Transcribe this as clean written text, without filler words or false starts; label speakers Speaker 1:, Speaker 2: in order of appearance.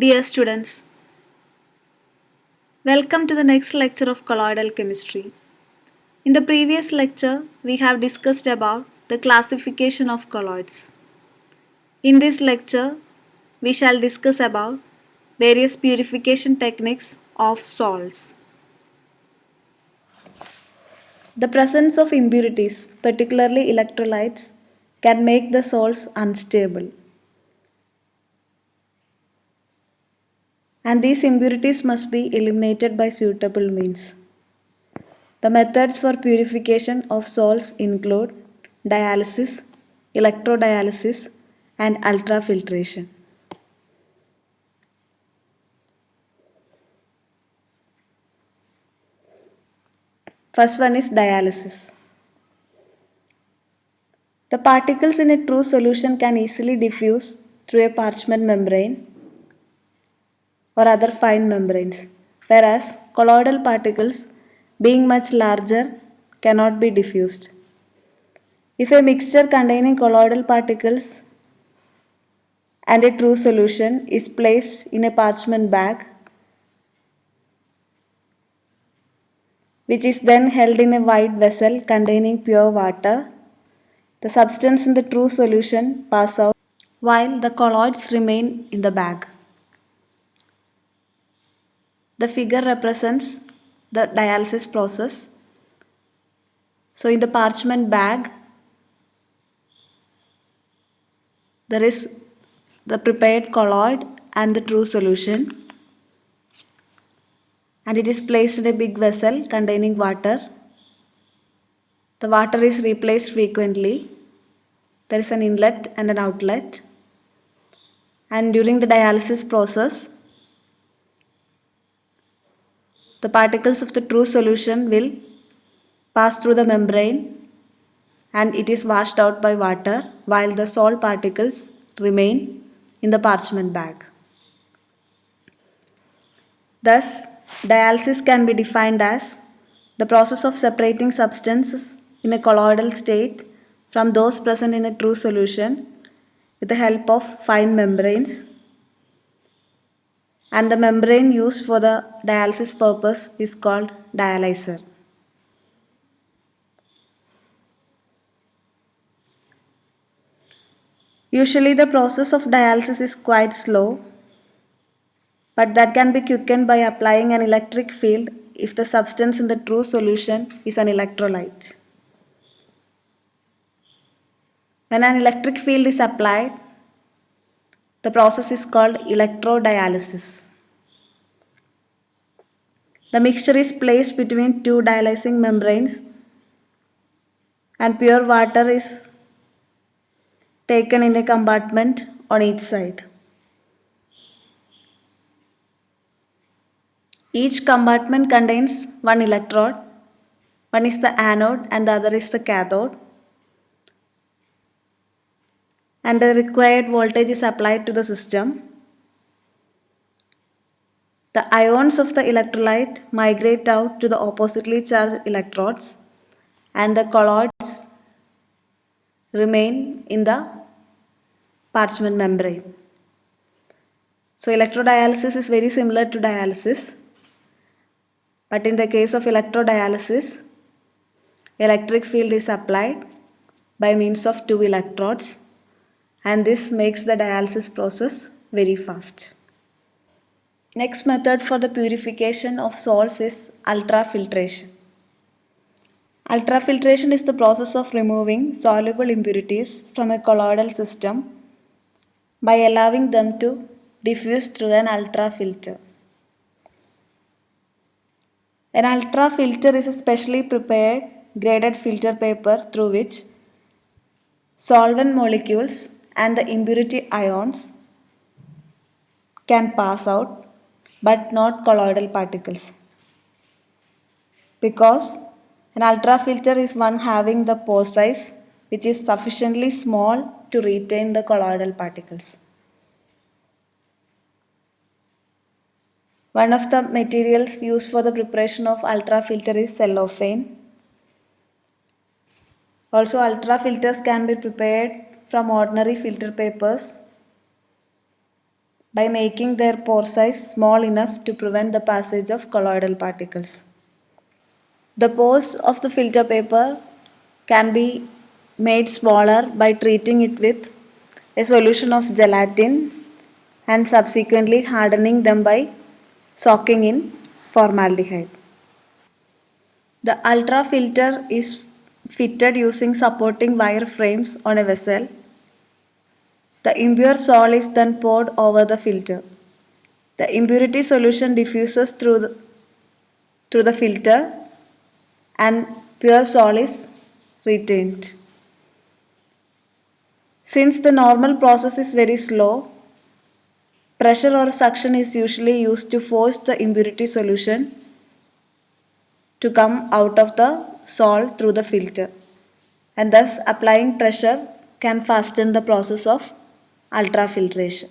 Speaker 1: Dear students, welcome to the next lecture of colloidal chemistry. In the previous lecture, we have discussed about the classification of colloids. In this lecture, we shall discuss about various purification techniques of salts. The presence of impurities, particularly electrolytes, can make the salts unstable. And these impurities must be eliminated by suitable means. The methods for purification of salts include dialysis, electrodialysis, and ultrafiltration. First one is dialysis. The particles in a true solution can easily diffuse through a parchment membrane or other fine membranes, whereas colloidal particles, being much larger, cannot be diffused. If a mixture containing colloidal particles and a true solution is placed in a parchment bag, which is then held in a wide vessel containing pure water, the substance in the true solution pass out while the colloids remain in the bag. The figure represents the dialysis process. So in the parchment bag, there is the prepared colloid and the true solution, and it is placed in a big vessel containing water. The water is replaced frequently. There is an inlet and an outlet, and during the dialysis process, the particles of the true solution will pass through the membrane and it is washed out by water while the salt particles remain in the parchment bag. Thus, dialysis can be defined as the process of separating substances in a colloidal state from those present in a true solution with the help of fine membranes, and the membrane used for the dialysis purpose is called dialyzer. Usually the process of dialysis is quite slow, but that can be quickened by applying an electric field if the substance in the true solution is an electrolyte. When an electric field is applied, the process is called electrodialysis. The mixture is placed between two dialysing membranes and pure water is taken in a compartment on each side. Each compartment contains one electrode. One is the anode and the other is the cathode. And the required voltage is applied to the system. The ions of the electrolyte migrate out to the oppositely charged electrodes and the colloids remain in the parchment membrane. So electrodialysis is very similar to dialysis, but in the case of electrodialysis, electric field is applied by means of two electrodes, and this makes the dialysis process very fast. Next method for the purification of salts is ultrafiltration. Ultrafiltration is the process of removing soluble impurities from a colloidal system by allowing them to diffuse through an ultrafilter. An ultrafilter is a specially prepared graded filter paper through which solvent molecules and the impurity ions can pass out, but not colloidal particles. Because an ultrafilter is one having the pore size which is sufficiently small to retain the colloidal particles. One of the materials used for the preparation of ultrafilter is cellophane. Also, ultrafilters can be prepared from ordinary filter papers by making their pore size small enough to prevent the passage of colloidal particles. The pores of the filter paper can be made smaller by treating it with a solution of gelatin and subsequently hardening them by soaking in formaldehyde. The ultra filter is fitted using supporting wire frames on a vessel. The impure sol is then poured over the filter. The impurity solution diffuses through the filter and pure sol is retained. Since the normal process is very slow, pressure or suction is usually used to force the impurity solution to come out of the sol through the filter, and thus applying pressure can fasten the process of ultrafiltration.